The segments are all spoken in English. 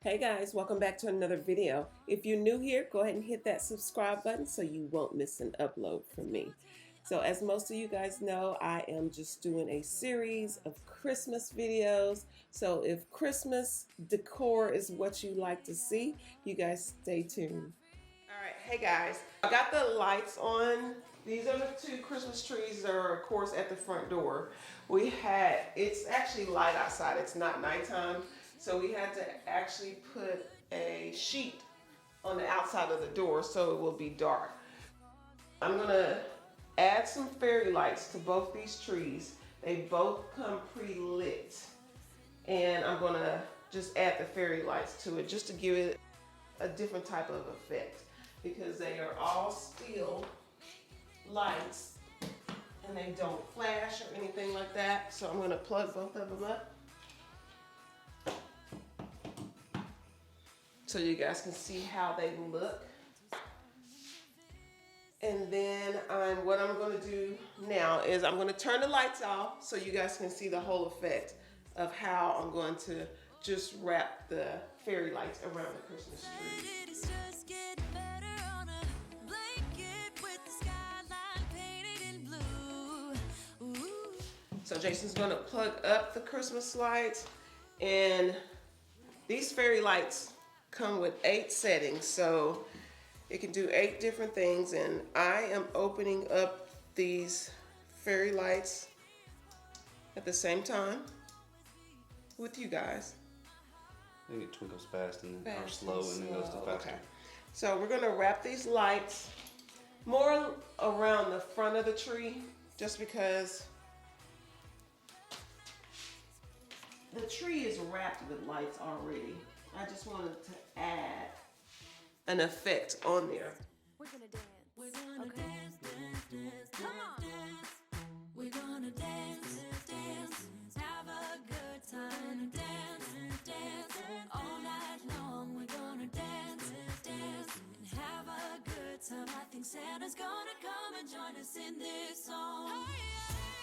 Hey guys, welcome back to another video. If you're new here, go ahead and hit that subscribe button so you won't miss an upload from me. So as most of you guys know, I am just doing a series of Christmas videos. So if Christmas decor is what you like to see, you guys stay tuned. All right, hey guys, I got the lights on. These are the two Christmas trees that are, of course, at the front door. It's actually light outside, it's not nighttime. So we had to actually put a sheet on the outside of the door so it will be dark. I'm gonna add some fairy lights to both these trees. They both come pre-lit. And I'm gonna just add the fairy lights to it just to give it a different type of effect, because they are all steel lights and they don't flash or anything like that. So I'm gonna plug both of them up so you guys can see how they look. And then what I'm going to do now is I'm going to turn the lights off so you guys can see the whole effect of how I'm going to just wrap the fairy lights around the Christmas tree. So Jason's going to plug up the Christmas lights, and these fairy lights come with 8 settings, so it can do 8 different things, and I am opening up these fairy lights at the same time with you guys. I think it twinkles fast and then or slow and then goes to faster. Okay. So we're gonna wrap these lights more around the front of the tree, just because the tree is wrapped with lights already. I just wanted to add an effect on there. We're gonna dance. We're gonna dance, dance, dance. Come on. We're gonna dance, dance. Have a good time. Dance, dance. All night long. We're gonna dance, dance. And have a good time. I think Santa's gonna come and join us in this song.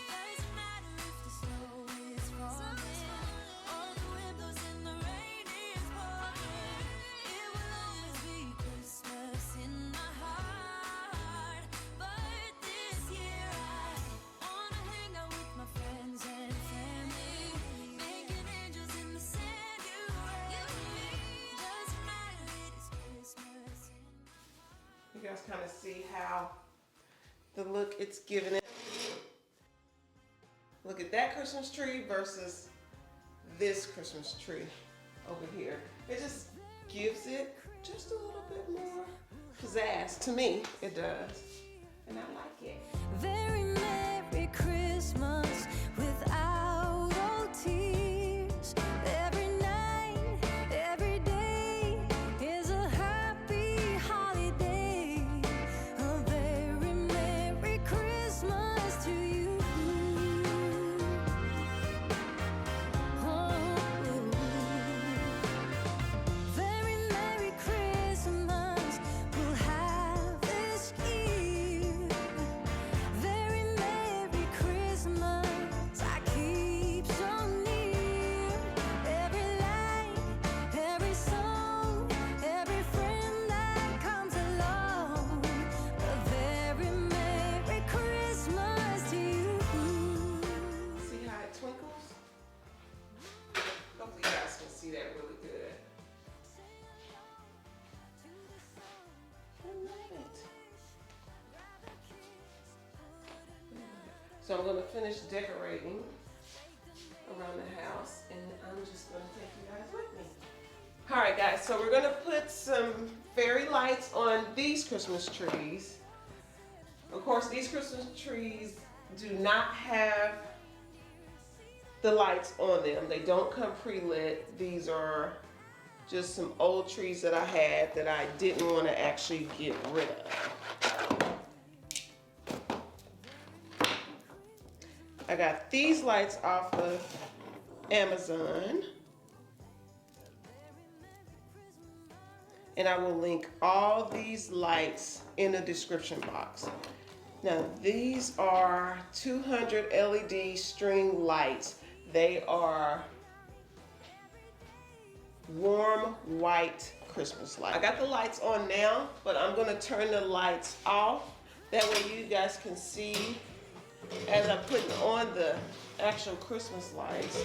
Doesn't matter if the snow is falling. You guys kind of see how the look it's giving it. Look at that Christmas tree versus this Christmas tree over here. It just gives it just a little bit more pizzazz. To me, it does. And I like it. Very Merry Christmas without all tears. Every night, every day is a happy holiday. A very Merry Christmas to you. Oh, very Merry Christmas we'll have this year. Very Merry Christmas, I keep so near. Every light, every song, every friend that comes along. A very Merry Christmas to you. See how it twinkles? Hopefully you guys can see that really good. I love it. So I'm going to finish decorating around the house, and I'm just going to take you guys with me. All right guys, so we're going to put some fairy lights on these Christmas trees. Of course, these Christmas trees do not have the lights on them. They don't come pre-lit. These are just some old trees that I had that I didn't want to actually get rid of. I got these lights off of Amazon, and I will link all these lights in the description box. Now these are 200 LED string lights. They are warm white Christmas light. I got the lights on now, but I'm gonna turn the lights off. That way you guys can see as I'm putting on the actual Christmas lights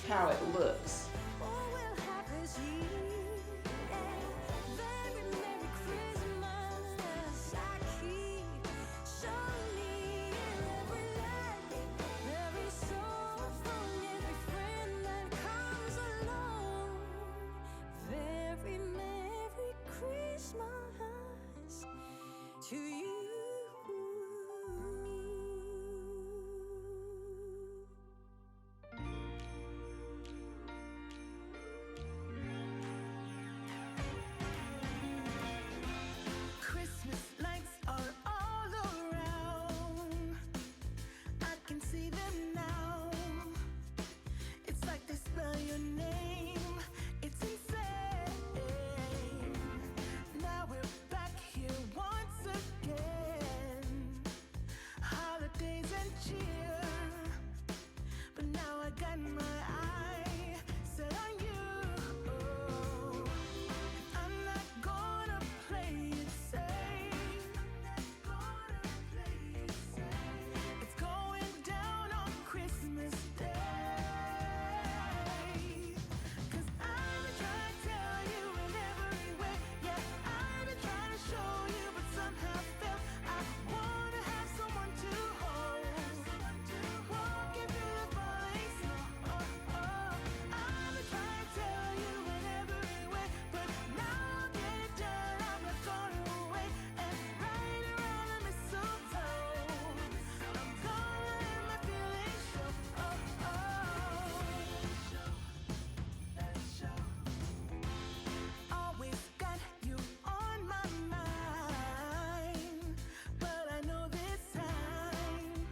how it looks. To you. Christmas lights are all around. I can see them now. It's like they spell your name. It's insane. Now we're back here once again. Holidays and cheer. But now I got my eye set on you. I'm not gonna play it safe. It's going down on Christmas Day. 'Cause I've been trying to tell you in every way. Yeah, I've been trying to show you, but somehow felt I wanna have someone to hold. Walking through the falling snow. I've been trying to tell you in every way, but now I'll get it done. I'm not gonna wait and right around the mistletoe. I'm gonna let my feelings show. Always got you on my mind, but I know this time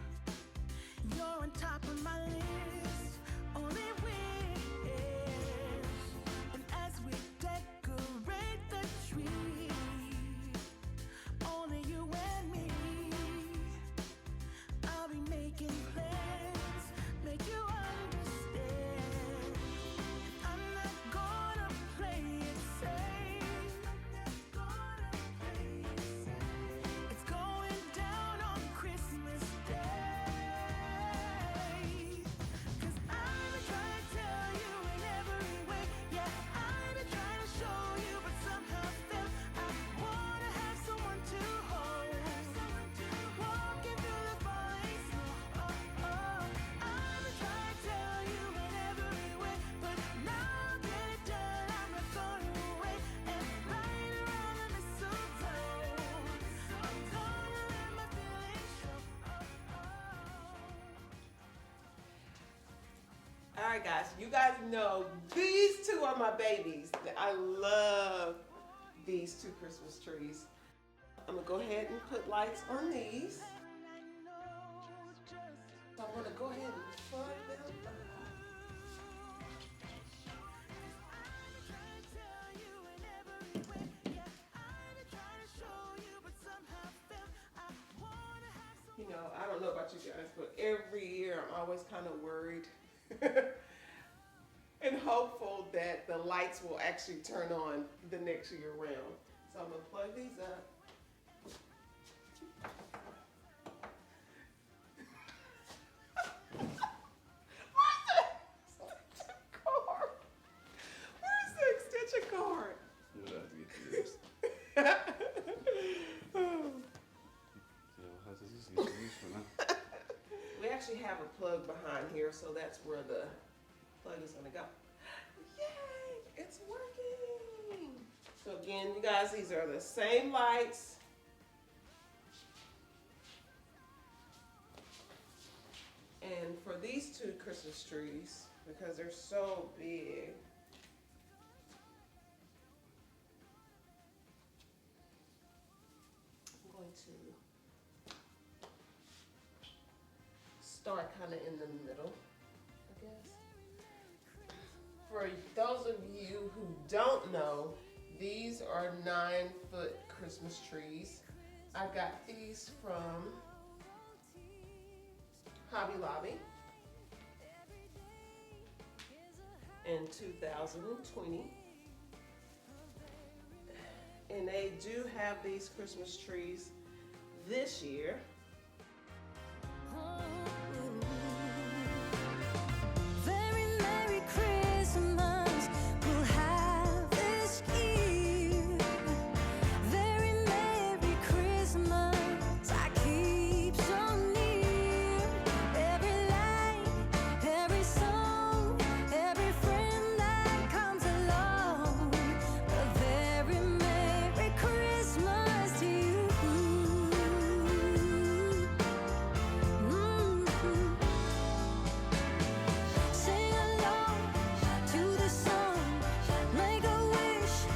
you're on top of my list. Only wish. And as we decorate the tree, only you and me. I'll be making plans, make you understand. I'm not gonna play it safe. It's going down on Christmas Day. 'Cause I've been trying to tell you in every way. Yeah, I've been trying to show you, but somehow felt I wanna have someone to hold. Walking through the falling snow. I've been trying to tell you in every way, but now I'll get it done. I'm not gonna wait and right around the mistletoe. I'm gonna let my feelings show. All right, guys, you guys know these two are my babies. I love these two Christmas trees. I'm gonna go ahead and put lights on these. So I'm gonna go ahead and plug them up. You know, I don't know about you guys, but every year I'm always kind of worried and hopeful that the lights will actually turn on the next year round. So I'm gonna plug these up. Where's the extension cord? We'll have to get through this. We actually have a plug behind here, so that's where the plug is gonna go. Yay! It's working! So again, you guys, these are the same lights. And for these two Christmas trees, because they're so big, I'm going to start kind of in the middle, I guess. For those of you who don't know, these are 9-foot Christmas trees. I got these from Hobby Lobby. in 2020. And they do have these Christmas trees this year. Very Merry Christmas we'll have this year. Very Merry Christmas I keep so near. Every light, every song, every friend that comes along. A very Merry Christmas to you. Sing along to the song, make a wish,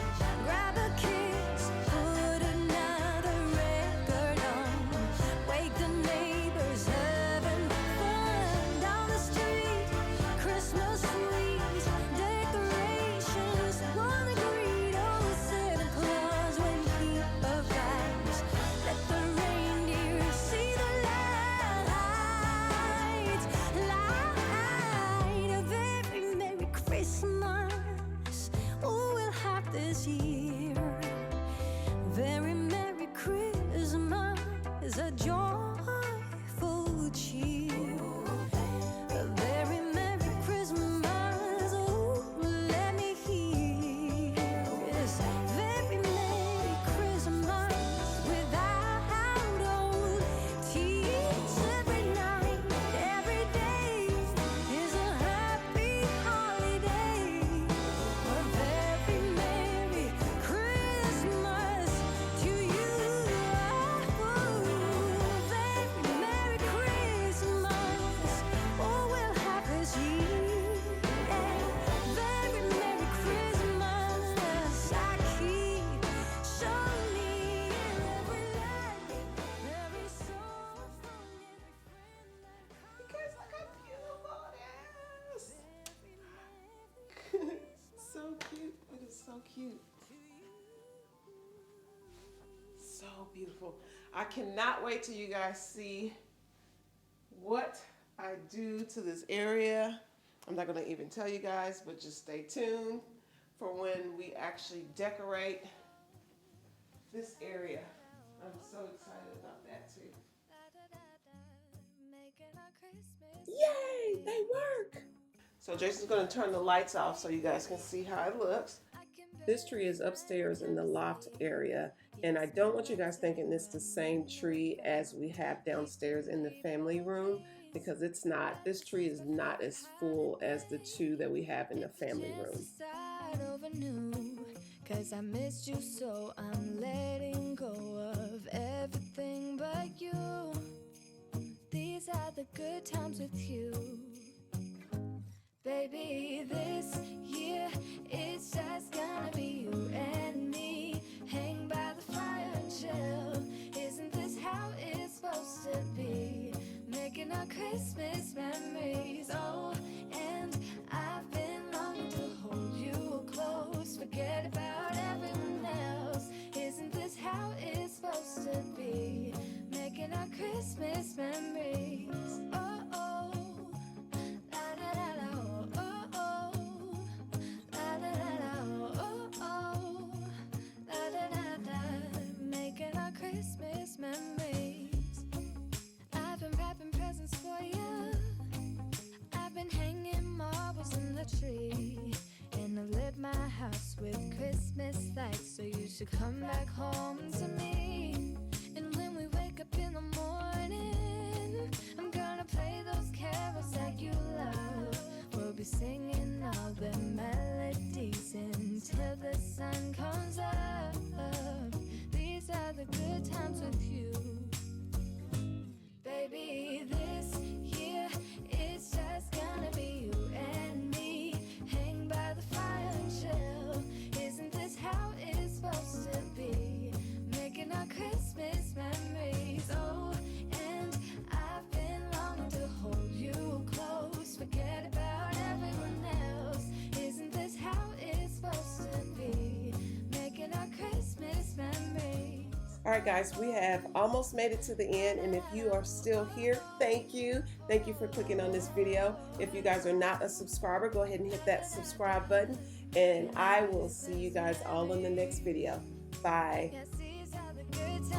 grab a kiss, put another record on, wake the neighbors, having fun down the street. Christmas sweets, decorations, wanna greet old Santa Claus when he arrives. Let the reindeer see the lights, light a very Merry Christmas. Oh, we'll have this year. Very Merry Christmas is a joyful cheer. A very Merry Christmas, oh, let me hear. Yes, very Merry Christmas without old tears. Every night, every day is a happy holiday. A very Merry Christmas to you. Very Merry Christmas, oh, we'll have this year. Very Merry Christmas I keep so near. Every light, every song, every friend that You guys look how beautiful it is. So cute. It is so cute. So beautiful. I cannot wait till you guys see what I do to this area. I'm not going to even tell you guys, but just stay tuned for when we actually decorate this area. I'm so excited about that too. making our Christmas. Yay, they work. So Jason's going to turn the lights off so you guys can see how it looks. This tree is upstairs in the loft area, and I don't want you guys thinking it's the same tree as we have downstairs in the family room, because it's not. This tree is not as full as the two that we have in the family room. Start over new, 'cause I missed you, so I'm letting go of everything but you. These are the good times with you. Baby, this year it's just gonna be you and me. Hang by the fire and chill. Isn't this how it's supposed to be? Making our Christmas memories. Oh, and I've been longing to hold you close. Forget about everyone else. Isn't this how it's supposed to be? Making our Christmas memories. Oh, oh. La, da, da, da, oh, oh, oh. La, da, da, da, oh, oh. La, da, da, da. Making our Christmas memories. I've been wrapping presents for you. I've been hanging marbles in the tree. And I've lit my house with Christmas lights. So you should come back home to me. And when we wake up in the morning, I'm gonna play those carols that you love. We'll be singing all the melodies until the sun comes up. These are the good times with you. Baby, this year it's just gonna be you and me. Hang by the fire and chill. Isn't this how it's supposed to be? Alright guys, we have almost made it to the end, and if you are still here, thank you. Thank you for clicking on this video. If you guys are not a subscriber, go ahead and hit that subscribe button, and I will see you guys all in the next video. Bye. Yes, these are the good